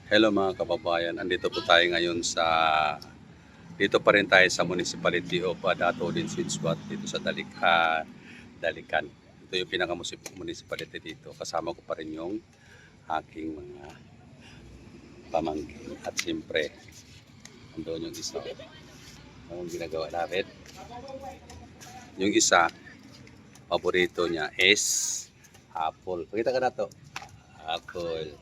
Hello mga kababayan, andito po tayo ngayon dito pa rin tayo sa Municipality of Dato din Sinswat dito sa Dalikan. Ito yung pinaka-municipality dito. Kasama ko pa rin yung aking mga pamangkin. At siyempre, andoon yung isa. Anong ginagawa namin? Yung isa, paborito niya is apple. Pakita ka na to. Apple.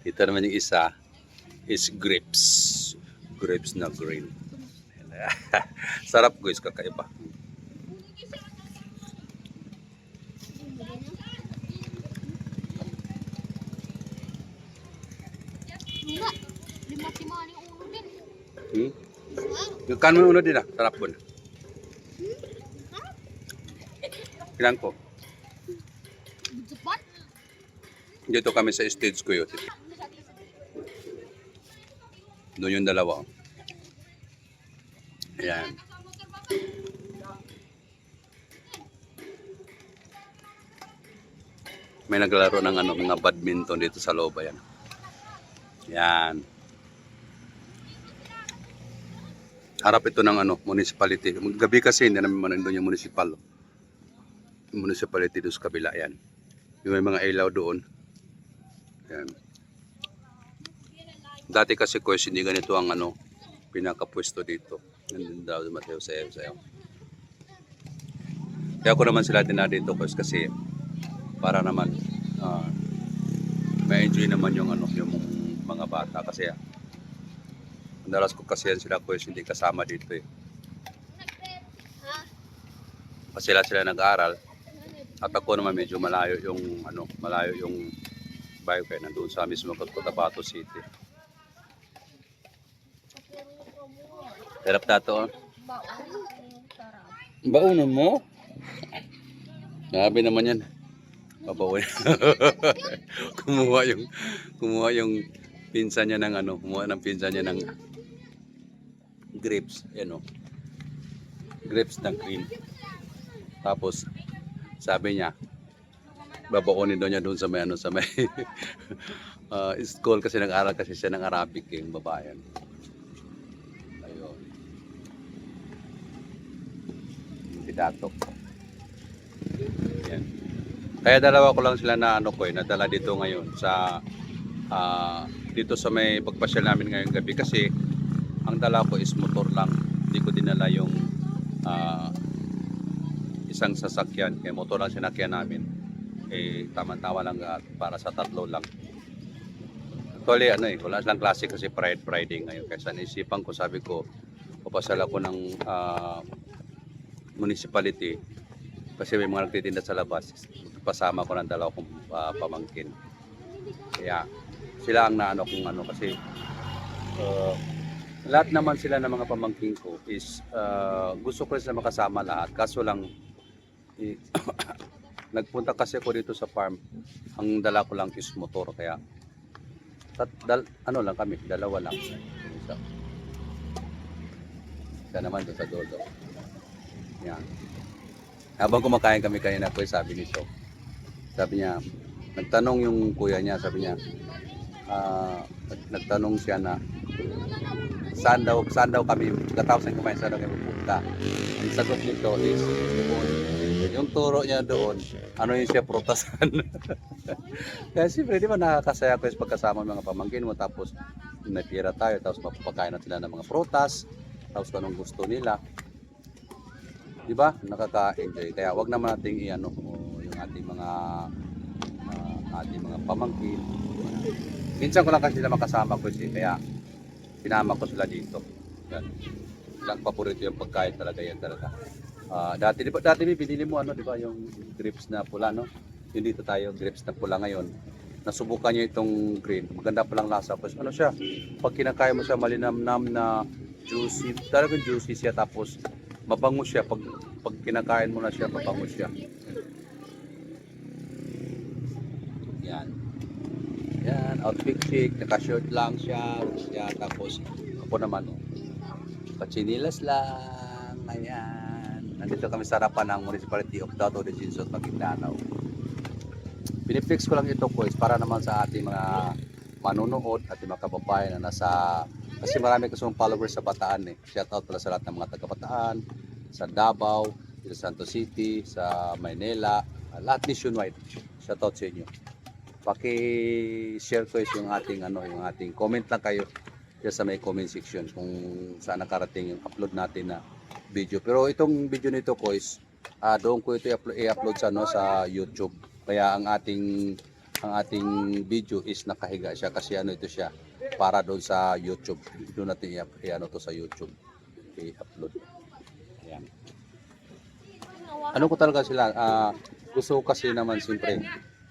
Dito naman yung isa is grapes. Grapes na green. Sarap guys, kakaiba. Enggak, lima simani ulo din. Yung kan mo uno din sarap po. Ilan ko? Cepat. Dito kami sa stage ko yun. Doon yung dalawa. Ayan. May naglalaro ng mga badminton dito sa loob. Ayan. Yan. Harap ito ng municipality. Gabi kasi hindi namin manandun yung municipality doon sa kabila. Yan. Yung may mga ilaw doon. Yan. Dati kasi guys, hindi ganito ang pinakapwesto dito. Nandun daw Mateo sayo. Kaya ako naman sila dinadito guys kasi para naman may enjoy naman yung yung mga bata kasi madalas ko kasi yan sila guys hindi kasama dito eh. Kasi sila nag-aaral at ako naman medyo malayo yung bayo kaya nandun sa mismo Cotabato City. Sarap na to. Baunan mo? Grabe naman yan. Babawin. kumuha yung pinsan niya ng kumuha ng pinsan niya ng grapes, grapes na green. Tapos sabi niya babaunin daw niya doon sa may school kasi nag-aral kasi siya ng Arabic yung babae. Ayun. Dato. Yan. Kaya dalawa ko lang sila na nadala dito ngayon sa dito sa may pagpasyal namin ngayong gabi kasi ang dala ko is motor lang. Hindi ko dinala yung isang sasakyan. Kaya motor lang sinakyan namin. Tama-tama lang para sa tatlo lang. Actually wala silang klase kasi Friday ngayon. Kaya naisipan ko, sabi ko papasyal ako ng municipality kasi may mga nagtitinda sa labas, pasama ko ng dalawa kong pamangkin. Kaya sila ang naano kung kasi lahat naman sila ng mga pamangkin ko is gusto ko rin sila makasama lahat, kaso lang nagpunta kasi ako dito sa farm, ang dala ko lang is motor, kaya lang kami, dalawa lang. Isa naman doon sa dulo. Yan. Habang kumakain kami kanina po, sabi nito, sabi niya, nagtanong yung kuya niya, sabi niya, nagtanong siya na saan daw kami, katapos ng kumain, saan daw kami pupunta. Ang sagot nito is, yung turo niya doon, yung siya prutasan. Kaya siyempre, di ba nakakasaya ko yung pagkasama ng mga pamangkin mo, tapos natira tayo, tapos mapapakain na sila ng mga prutas, tapos kung anong gusto nila. Di ba? Nakaka-enjoy. Kaya wag naman nating yung ating mga pamangkin. Minsan ko lang kasi sila makasama ko kaya sinama ko sila dito. Yan. Ilang paborito yung pagkain talaga yan talaga. Dati binili mo di ba yung grapes na pula Yung dito tayo grapes na pula ngayon. Nasubukan niyo itong green. Maganda pa lang lasa. Tapos siya? Pag kinakain mo siya malinamnam na juicy, talagang juicy siya, tapos mabango siya pag kinakain mo na siya, mabango siya. Yan. Yan, outfit chic, naka-shirt lang siya, tapos ako naman katsinilas lang. Ayan. Nandito kami sa harapan ng Municipality of Dato de Sinswat, Maguindanao. Piniflex ko lang ito guys para naman sa ating mga manonood, ating mga kababayan na nasa, kasi marami kasong followers sa Bataan eh. Shout out pala sa lahat ng mga taga Bataan, sa Davao, sa Santos City, sa Maynila, lahat nationwide. Shout out sa inyo. Paki-share ko yung ating yung ating comment lang kayo diyan sa may comment section kung saan nakarating yung upload natin na video. Pero itong video nito ko is doon ko ito i-upload sa sa YouTube. Kaya ang ating video is nakahiga siya kasi ito siya para doon sa YouTube. Doon natin i-ano to sa YouTube. I-upload. Ayan. Ano ko talaga sila gusto ko kasi naman siyempre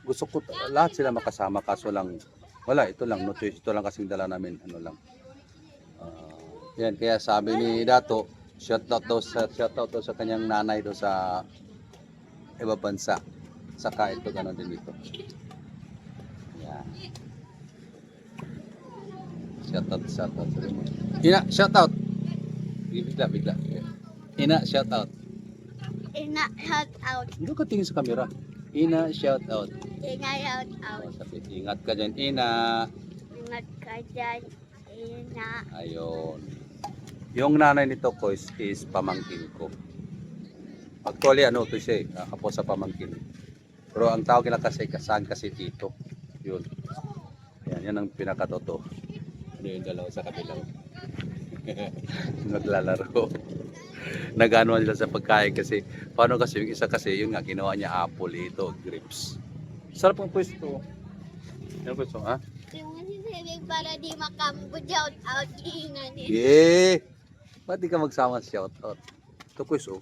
gusto ko lahat sila makasama kaso lang wala ito lang no choice ito lang kasing dala namin yan kaya sabi ni Dato shout out daw sa kanyang nanay daw sa ibang bansa saka ito ganoon din dito yan shout out Ina shout out bigla Ina shout out Ina, shout out. hindi ka tingin sa camera Ina shout out Ina, shout out. sabi, ingat ka dyan, Ina. Ingat ka dyan, Ina. Ayun. Yung nanay nito ko is pamangkin ko. Actually, ito siya apo sa pamangkin. Pero ang tawag nila kasi, kasaan kasi tito. Yun. Ayan, yan ang pinakatoto. Ano yung dalawa sa kabilang? Naglalaro. Nagano sila sa pagkain kasi, paano kasi yung isa kasi, yun nga, ginawa niya apple ito, grapes. Sarap ang pwesto. Ano pwesto, ha? Yung sinasabi para di makambo, shout out. Ina niya. Yeah! Ba't di ka magsama sa shoutout? Ito pwesto.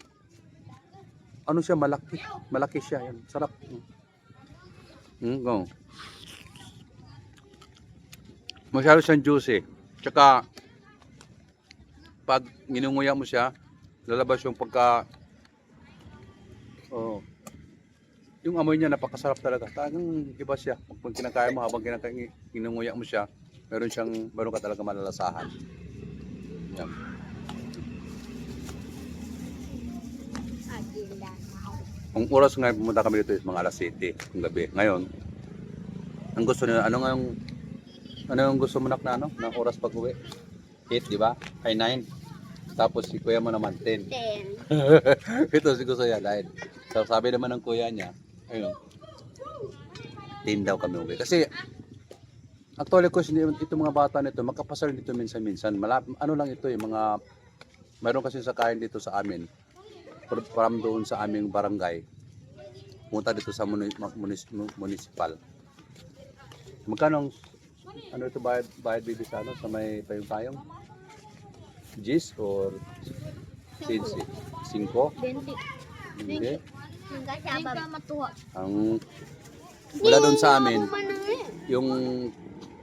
Ano siya, malaki. Malaki siya. Yan. Sarap. Go. Masyado siyang juicy. Tsaka, pag ginunguya mo siya, lalabas yung pagka yung amoy niya napakasarap talaga. Talagang iba siya. Pag kinakain mo habang ginunguya mo siya, meron ka talaga malalasahan. Yan. Ang oras ngayon pumunta kami dito is mga alas 7 ng gabi. Ngayon, ang gusto nila, ano yung gusto mo na ng oras pag uwi? 8, di ba? Ay 9. Tapos si kuya mo naman 10. 10. Ito si gusto niya dahil. So, sabi naman ng kuya niya, ayun, 10 daw kami uwi. Kasi, actually ko, itong mga bata nito, makapasal dito minsan-minsan. Ano lang ito mga, mayroon kasi sa kain dito sa amin. From doon sa aming barangay. Punta dito sa municipal. Magkano ito bayad bibi sa sa may payong-payong? Gis or 5? 20. Hindi. Hindi ka matuwa. Ang mula doon sa amin, yung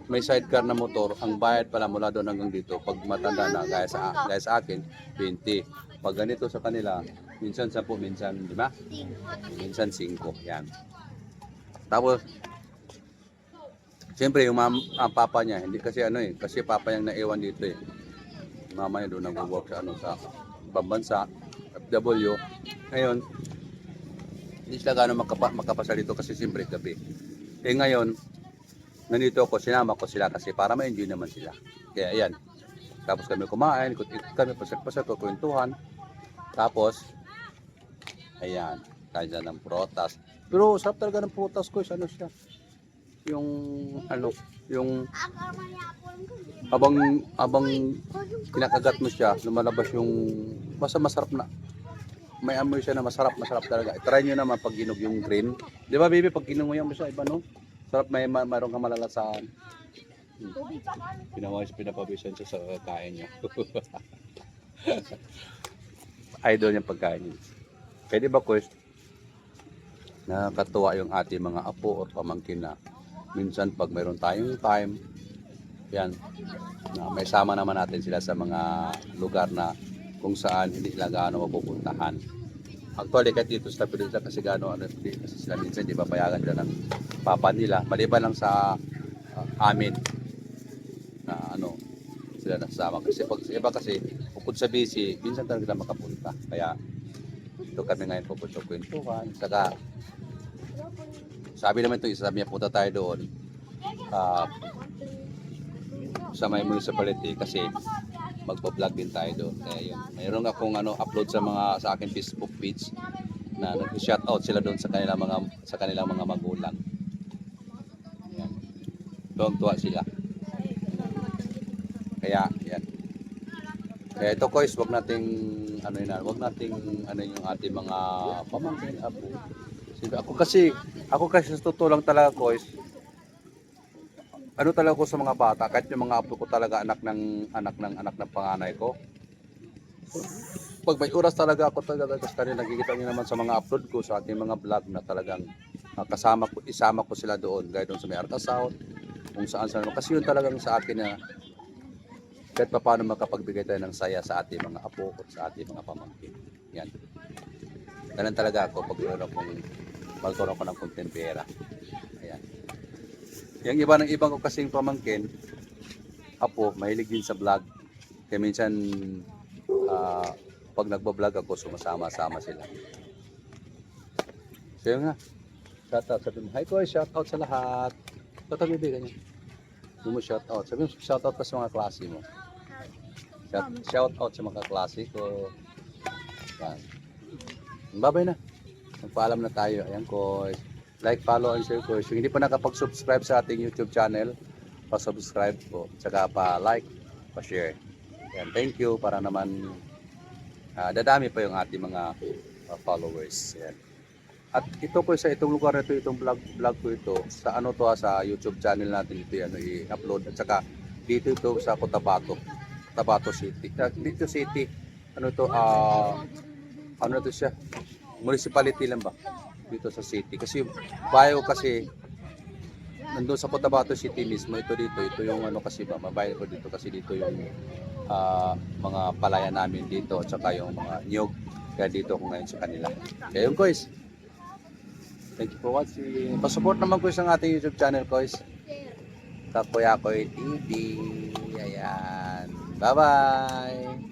may sidecar na motor, ang bayad pala mula doon hanggang dito. Pag matanda na, gaya sa akin, 20. Pag ganito sa kanila, minsan 10, minsan 5. Minsan 5. Yan. Tapos, siyempre yung ang papa niya, hindi kasi kasi papa niyang naiwan dito eh. Mama niya doon nag-work sa pambansa, FW. Ngayon, hindi sila gano'ng makapasal dito kasi siyempre gabi. Eh ngayon, nandito ako, sinama ko sila kasi para ma-enjoy naman sila. Kaya ayan. Tapos kami kumain, kami pasal-pasal, kwentuhan. Tapos, ayan, kaya ng prutas. Pero sarap talaga ng prutas ko, ano siya? Yung habang kinakagat mo siya, lumalabas yung basta masarap na. May amoy siya na masarap talaga. I-try nyo naman pag ginog yung green. Di ba baby, pag ginunguyan mo siya, iba no? Sarap, mayroon kang malalasahan. Pinapabisan siya sa kain niya. Idol niyang pagkain niya. Pwede ba, Quest? Nakakatuwa yung ating mga apo o pamangkin na minsan pag mayroon tayong time, yan, na may sama naman natin sila sa mga lugar na kung saan hindi sila gaano mapupuntahan. Actually, kahit dito sa Pilipinas kasi gaano, kasi sila minsan di papayagan sila ng papa nila. Maliban lang sa amin na sila nasama. Kasi pag iba kasi, bukod sa busy, minsan talaga sila makapunta. Kaya, ito kami ngayon pupunta kwentuhan. Saka, sabi naman ito, sabi niya, punta tayo doon. sa may municipality kasi magpo-vlog din tayo doon. Kaya yun. Mayroon akong upload sa akin Facebook page na nag-shoutout sila doon sa kanilang mga magulang. Yan. Tuwang-tuwa sila. Kaya yan. Kaya ito guys, wag nating yung ating mga pamangkin apo. Ako kasi sa totoo lang talaga guys, talaga ko sa mga bata, kahit yung mga apo ko talaga anak ng panganay ko. Pag may oras talaga ako talaga kasi kanina nakikita niyo naman sa mga upload ko sa ating mga vlog na talagang isama ko sila doon, gaya doon sa may Arca South, kung saan kasi yun talagang sa akin na kahit pa paano makapagbigay tayo ng saya sa ating mga apo at sa ating mga pamangkin. Yan. Ganun talaga ako pag magkaroon ko ng content pera. Ayan. Yung ibang ko kasing pamangkin, apo, mahilig din sa vlog. Kaya minsan, pag nagbablog ako, sumasama-sama sila. So yun nga. Shoutout. Sabi mo, hi ko, shoutout sa lahat. Ito bibigan niya. Sabi mo shoutout. Sabi mo, shoutout ka sa mga klase mo. Shoutout sa mga klase ko. Yan. Babay na. Magpaalam na tayo. Ayan ko. Like, follow, and share ko. So, hindi pa nakapag-subscribe sa ating YouTube channel, pa-subscribe po. Tsaka pa-like, pa-share. Ayan, thank you para naman dadami pa yung ating mga followers. Ayan. At ito po sa itong lugar na ito, itong vlog ko ito, sa sa YouTube channel natin ito i-upload. At saka dito ito sa Cotabato City. Dito city, ito siya? Municipality lang ba? Dito sa city. Kasi bayo kasi nandun sa Cotabato City mismo, ito yung kasi ba, mabayo ko dito kasi dito yung mga palaya namin dito at saka yung mga niyog. Kaya dito ako ngayon sa kanila. Kaya yun guys. Thank you for watching. Pasupport naman guys ang ating YouTube channel guys. Kakuya Koy TV. Ayan. Bye-bye.